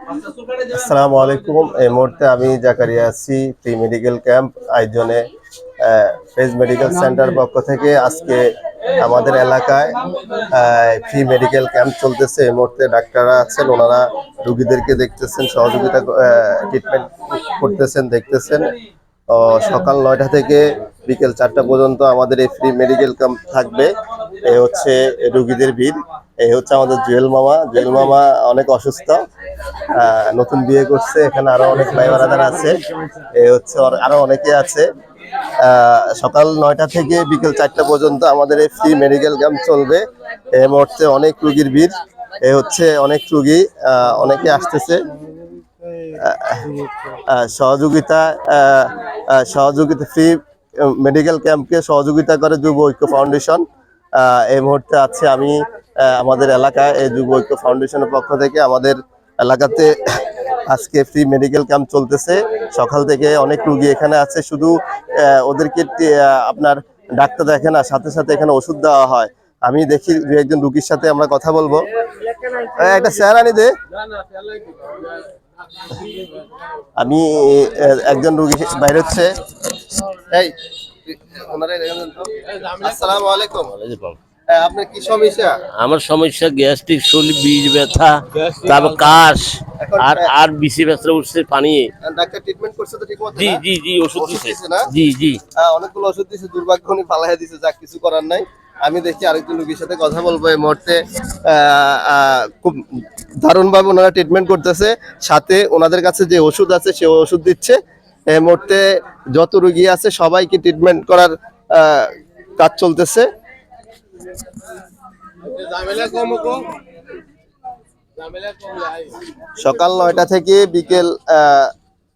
আসসালামু আলাইকুম। এই মুহূর্তে আমি জাকারিয়া আছি ফ্রি মেডিকেল ক্যাম্প আয়োজনে ফেজ মেডিকেল সেন্টার পক্ষ থেকে আজকে আমাদের এলাকায় ফ্রি মেডিকেল ক্যাম্প চলতেছে। এই মুহূর্তে ডাক্তাররা আছেন, ওনারা রুগীদেরকে দেখতেছেন, সহযোগিতা ট্রিটমেন্ট করতেছেন, দেখতেছেন। সকাল 9টা থেকে বিকেল 4টা পর্যন্ত আমাদের এই ফ্রি মেডিকেল ক্যাম্প থাকবে। এই হচ্ছে রুগীদের ভিড়। এই হচ্ছে আমাদের জুয়েল মামা। জুয়েল মামা অনেক অসুস্থ, নতুন বিয়ে করছে। এখানে আরো অনেক ভাই বারাদার আছে, এই হচ্ছে আরো অনেকে আছে। সকাল 9টা থেকে বিকেল 4টা পর্যন্ত আমাদের এই ফ্রি মেডিকেল ক্যাম্প চলবে। এই মুহূর্তে অনেক রুগীর ভিড়, এই হচ্ছে অনেক রুগী, অনেকে আসতেছে। সহযোগিতা সহযোগিতা ফ্রি মেডিকেল ক্যাম্পকে সহযোগিতা করে যুব ঐক্য ফাউন্ডেশন। এই মুহূর্তে আছে আমি আমাদের এলাকায় এই যুব ঐক্য ফাউন্ডেশনের পক্ষ থেকে আমাদের এলাকাতে আজকে ফ্রি মেডিকেল ক্যাম্প চলতেছে। সকাল থেকে অনেক রুগী এখানে আছে, শুধু ওদেরকে আপনার ডাক্তার দেখে না, সাথে সাথে এখানে ওষুধ দেওয়া হয়। আমি দেখি দু একজন রুগীর সাথে আমরা কথা বলবো। একটা স্যার আনি দে। আমি একজন রুগী বাইরে হচ্ছে। এই আসসালামু আলাইকুম। আপনার কি সমস্যা? আমার সমস্যা গ্যাস্ট্রিক, শরীর বীজ ব্যথা, তারপর কাশ, আর বিসি ব্যথা উঠছে পানি। ডাক্তার ট্রিটমেন্ট করছে তো ঠিক মতো? জি জি জি, ওষুধ দিছে না? জি জি, অনেকগুলো ওষুধ দিছে, দুর্ভাগ্য উনি পালাইয়া দিছে, যা কিছু করার নাই। আমি দেখি আরেকজন রোগীর সাথে কথা বলবো। এই মুহূর্তে খুব দারুণভাবে ওনারা ট্রিটমেন্ট করতেছে, সাথে ওনাদের কাছে যে ওষুধ আছে সে ওষুধ দিচ্ছে। এই মুহূর্তে যত রোগী আছে সবাইকে ট্রিটমেন্ট করার কাজ চলতেছে। সকাল 9টা থেকে বিকেল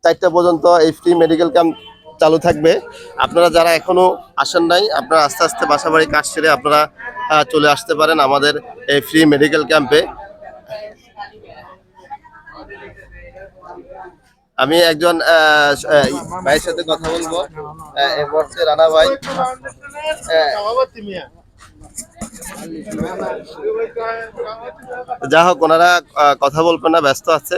4টা পর্যন্ত এই ফ্রি মেডিকেল ক্যাম্প চালু থাকবে। আপনারা যারা এখনো আসেন নাই, আপনারা আস্তে আস্তে বাসাবাড়ি কাজ সেরে আপনারা চলে আসতে পারেন আমাদের এই ফ্রি মেডিকেল ক্যাম্পে। আমি একজন ভাইয়ের সাথে কথা বলবো। এই মুহূর্তে রানা ভাই, যা হোক ওনারা কথা বলবেন না, ব্যস্ত আছে।